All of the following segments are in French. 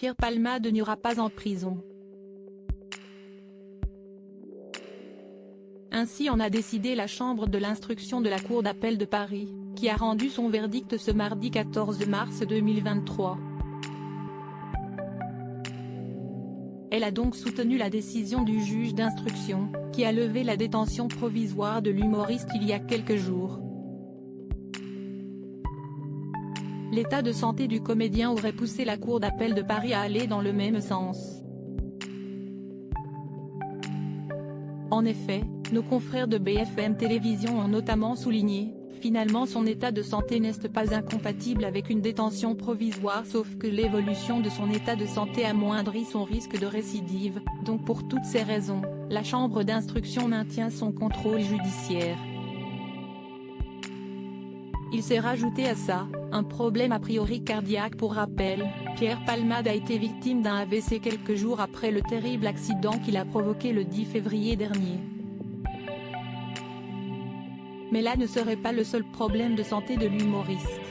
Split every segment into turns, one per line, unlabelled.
Pierre Palmade n'ira pas en prison. Ainsi en a décidé la Chambre de l'instruction de la Cour d'appel de Paris, qui a rendu son verdict ce mardi 14 mars 2023. Elle a donc soutenu la décision du juge d'instruction, qui a levé la détention provisoire de l'humoriste il y a quelques jours. L'état de santé du comédien aurait poussé la Cour d'appel de Paris à aller dans le même sens. En effet, nos confrères de BFM Télévision ont notamment souligné, finalement son état de santé n'est pas incompatible avec une détention provisoire sauf que l'évolution de son état de santé amoindrit son risque de récidive, donc pour toutes ces raisons, la Chambre d'instruction maintient son contrôle judiciaire. Il s'est rajouté à ça, un problème a priori cardiaque. Pour rappel, Pierre Palmade a été victime d'un AVC quelques jours après le terrible accident qu'il a provoqué le 10 février dernier. Mais là ne serait pas le seul problème de santé de l'humoriste.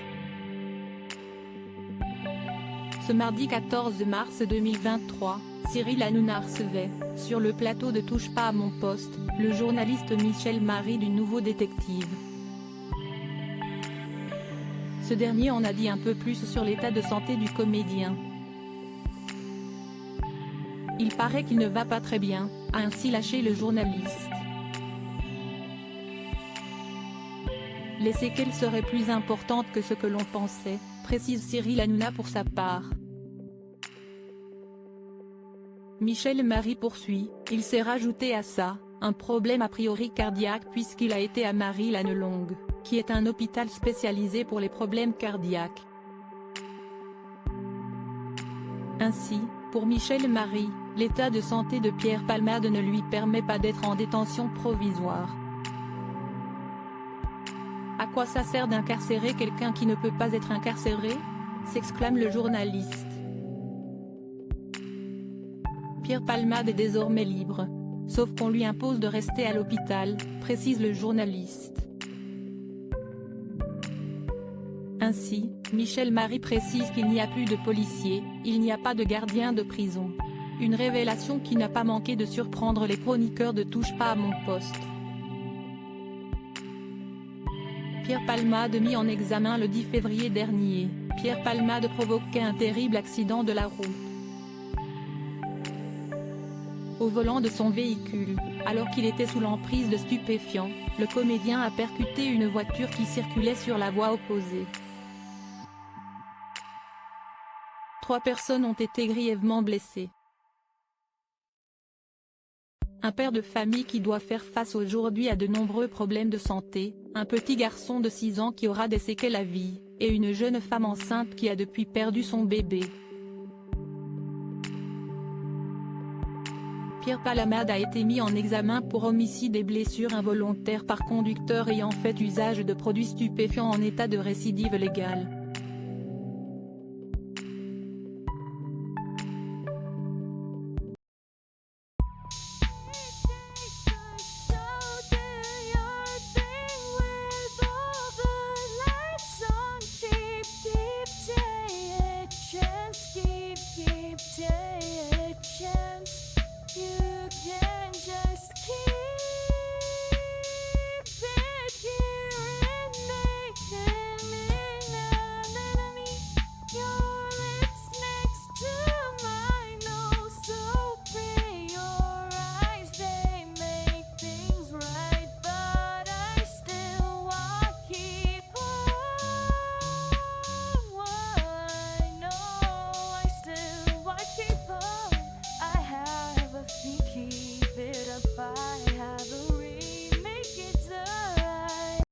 Ce mardi 14 mars 2023, Cyril Hanouna recevait, sur le plateau de Touche pas à mon poste, le journaliste Michel Marie du Nouveau Détective. Ce dernier en a dit un peu plus sur l'état de santé du comédien. Il paraît qu'il ne va pas très bien, a ainsi lâché le journaliste. Les séquelles seraient plus importantes que ce que l'on pensait, précise Cyril Hanouna pour sa part. Michel Marie poursuit, il s'est rajouté à ça, un problème a priori cardiaque puisqu'il a été à Marie-Lannelongue, qui est un hôpital spécialisé pour les problèmes cardiaques. Ainsi, pour Michel Marie, l'état de santé de Pierre Palmade ne lui permet pas d'être en détention provisoire. À quoi ça sert d'incarcérer quelqu'un qui ne peut pas être incarcéré ? S'exclame le journaliste. Pierre Palmade est désormais libre. Sauf qu'on lui impose de rester à l'hôpital, précise le journaliste. Ainsi, Michel Marie précise qu'il n'y a plus de policiers, il n'y a pas de gardien de prison. Une révélation qui n'a pas manqué de surprendre les chroniqueurs de Touche pas à mon poste. Pierre Palmade mis en examen le 10 février dernier, Pierre Palmade provoquait un terrible accident de la route. Au volant de son véhicule, alors qu'il était sous l'emprise de stupéfiants, le comédien a percuté une voiture qui circulait sur la voie opposée. 3 personnes ont été grièvement blessées. Un père de famille qui doit faire face aujourd'hui à de nombreux problèmes de santé, un petit garçon de 6 ans qui aura des séquelles à vie, et une jeune femme enceinte qui a depuis perdu son bébé. Pierre Palmade a été mis en examen pour homicide et blessures involontaires par conducteur ayant fait usage de produits stupéfiants en état de récidive légale.